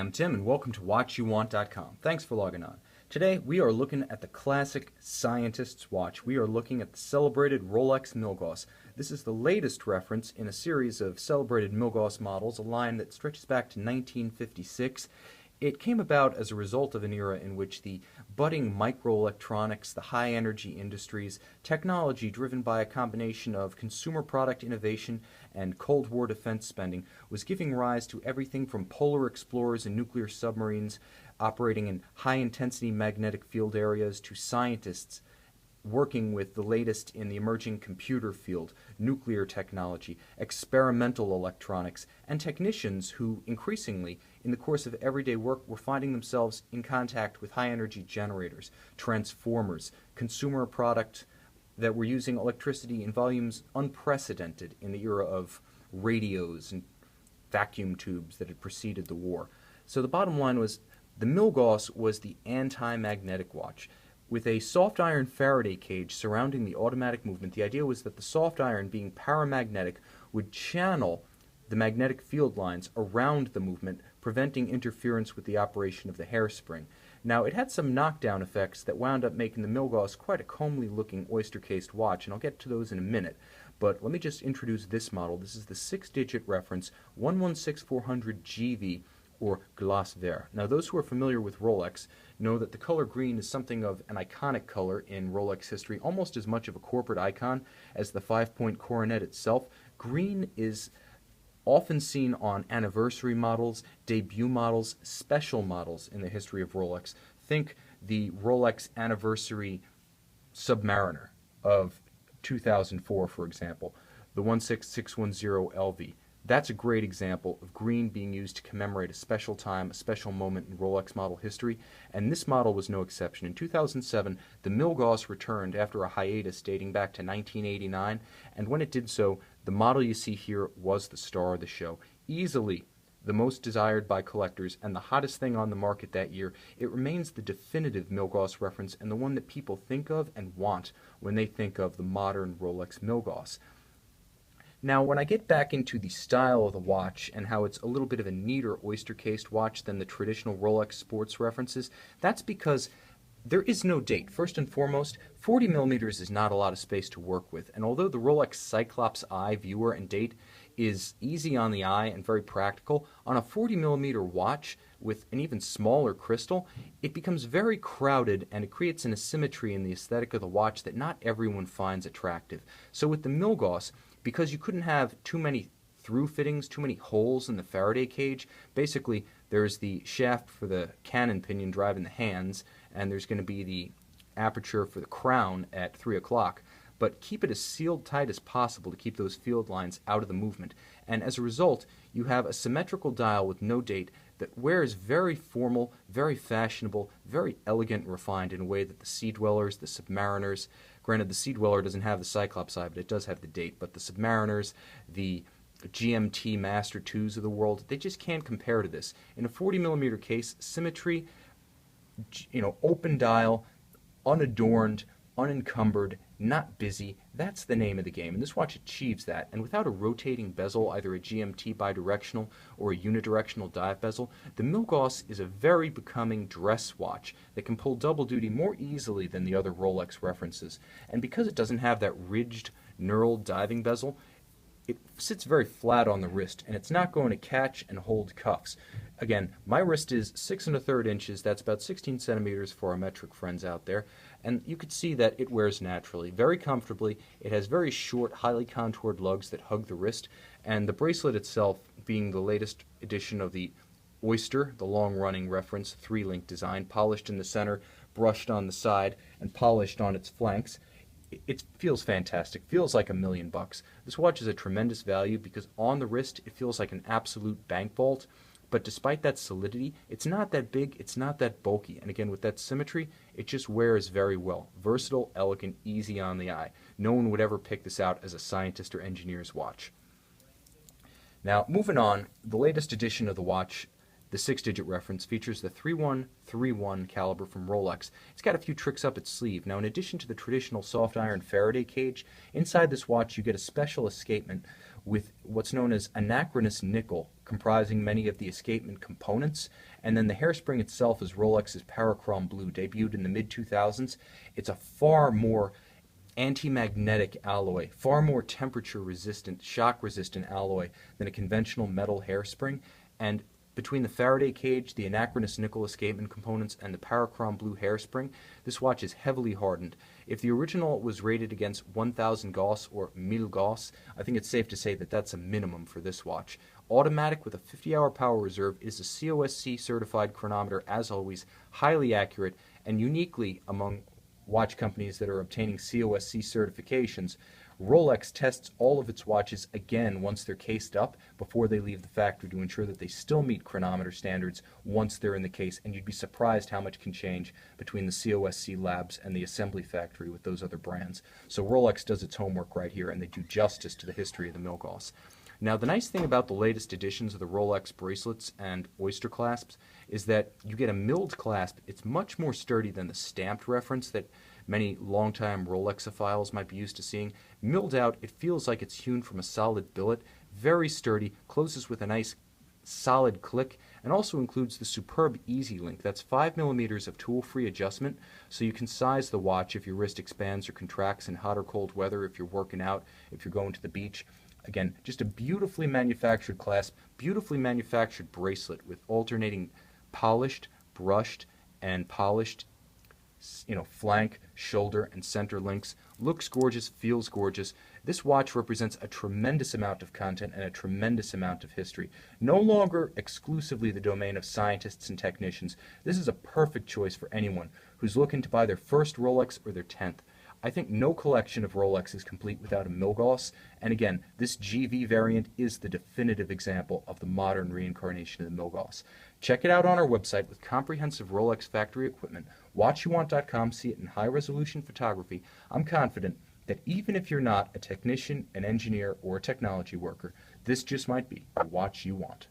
I'm Tim, and welcome to WatchYouWant.com. Thanks for logging on. Today, we are looking at the classic scientist's watch. We are looking at the celebrated Rolex Milgauss. This is the latest reference in a series of celebrated Milgauss models, a line that stretches back to 1956. It came about as a result of an era in which the budding microelectronics, the high-energy industries, technology driven by a combination of consumer product innovation and Cold War defense spending was giving rise to everything from polar explorers and nuclear submarines operating in high-intensity magnetic field areas to scientists working with the latest in the emerging computer field, nuclear technology, experimental electronics, and technicians who increasingly, in the course of everyday work, were finding themselves in contact with high-energy generators, transformers, consumer product that were using electricity in volumes unprecedented in the era of radios and vacuum tubes that had preceded the war. So the bottom line was the Milgauss was the anti-magnetic watch. With a soft iron Faraday cage surrounding the automatic movement, the idea was that the soft iron, being paramagnetic, would channel the magnetic field lines around the movement, preventing interference with the operation of the hairspring. Now, it had some knockdown effects that wound up making the Milgauss quite a comely-looking oyster-cased watch, and I'll get to those in a minute. But let me just introduce this model. This is the 6-digit reference 116400GV, or glace vert. Now, those who are familiar with Rolex know that the color green is something of an iconic color in Rolex history, almost as much of a corporate icon as the 5-point coronet itself. Green is often seen on anniversary models, debut models, special models in the history of Rolex. Think the Rolex Anniversary Submariner of 2004, for example, the 16610LV. That's a great example of green being used to commemorate a special time, a special moment in Rolex model history, and this model was no exception. In 2007, the Milgauss returned after a hiatus dating back to 1989, and when it did so, the model you see here was the star of the show. Easily the most desired by collectors and the hottest thing on the market that year, it remains the definitive Milgauss reference and the one that people think of and want when they think of the modern Rolex Milgauss. Now, when I get back into the style of the watch and how it's a little bit of a neater oyster-cased watch than the traditional Rolex sports references, that's because there is no date. First and foremost, 40 millimeters is not a lot of space to work with, and although the Rolex Cyclops Eye viewer and date is easy on the eye and very practical, on a 40 millimeter watch with an even smaller crystal, it becomes very crowded and it creates an asymmetry in the aesthetic of the watch that not everyone finds attractive. So with the Milgauss, because you couldn't have too many through fittings, too many holes in the Faraday cage, basically there's the shaft for the cannon pinion driving the hands, and there's going to be the aperture for the crown at 3 o'clock. But keep it as sealed tight as possible to keep those field lines out of the movement. And as a result, you have a symmetrical dial with no date that wears very formal, very fashionable, very elegant and refined in a way that the Sea Dwellers, the Submariners, granted the Sea Dweller doesn't have the Cyclops Eye, but it does have the date, but the Submariners, the GMT Master 2s of the world, they just can't compare to this. In a 40 millimeter case, symmetry, open dial, unadorned, unencumbered, not busy, that's the name of the game, and this watch achieves that. And without a rotating bezel, either a GMT bidirectional or a unidirectional dive bezel, the Milgauss is a very becoming dress watch that can pull double duty more easily than the other Rolex references. And because it doesn't have that ridged knurled diving bezel, it sits very flat on the wrist, and it's not going to catch and hold cuffs. Again, my wrist is 6 1/3 inches, that's about 16 centimeters for our metric friends out there, and you could see that it wears naturally, very comfortably. It has very short, highly contoured lugs that hug the wrist, and the bracelet itself, being the latest edition of the Oyster, the long-running reference, 3-link design, polished in the center, brushed on the side, and polished on its flanks. It feels fantastic, feels like $1 million. This watch is a tremendous value because on the wrist it feels like an absolute bank vault, but despite that solidity, it's not that big, it's not that bulky, and again with that symmetry, it just wears very well. Versatile, elegant, easy on the eye. No one would ever pick this out as a scientist or engineer's watch. Now, moving on, the latest edition of the watch, the 6-digit reference, features the 3131 caliber from Rolex. It's got a few tricks up its sleeve. Now, in addition to the traditional soft iron Faraday cage, inside this watch you get a special escapement with what's known as anachronous nickel comprising many of the escapement components, and then the hairspring itself is Rolex's Parachrome Blue, debuted in the mid-2000s. It's a far more antimagnetic alloy, far more temperature resistant, shock resistant alloy than a conventional metal hairspring, and between the Faraday cage, the anachronous nickel escapement components, and the Parachrome Blue hairspring, this watch is heavily hardened. If the original was rated against 1000 Gauss or Milgauss, I think it's safe to say that that's a minimum for this watch. Automatic with a 50-hour power reserve, it is a COSC certified chronometer, as always, highly accurate, and uniquely among watch companies that are obtaining COSC certifications, Rolex tests all of its watches again once they're cased up before they leave the factory to ensure that they still meet chronometer standards once they're in the case, and you'd be surprised how much can change between the COSC labs and the assembly factory with those other brands. So Rolex does its homework right here, and they do justice to the history of the Milgauss. Now, the nice thing about the latest editions of the Rolex bracelets and Oyster clasps is that you get a milled clasp. It's much more sturdy than the stamped reference that many longtime Rolexophiles might be used to seeing. Milled out, it feels like it's hewn from a solid billet, very sturdy, closes with a nice solid click, and also includes the superb Easy Link. That's 5 millimeters of tool-free adjustment, so you can size the watch if your wrist expands or contracts in hot or cold weather, if you're working out, if you're going to the beach. Again, just a beautifully manufactured clasp, beautifully manufactured bracelet with alternating polished, brushed, and polished, flank, shoulder, and center links. Looks gorgeous, feels gorgeous. This watch represents a tremendous amount of content and a tremendous amount of history. No longer exclusively the domain of scientists and technicians. This is a perfect choice for anyone who's looking to buy their first Rolex or their 10th. I think no collection of Rolex is complete without a Milgauss, and again, this GV variant is the definitive example of the modern reincarnation of the Milgauss. Check it out on our website with comprehensive Rolex factory equipment, watchyouwant.com, see it in high-resolution photography. I'm confident that even if you're not a technician, an engineer, or a technology worker, this just might be the watch you want.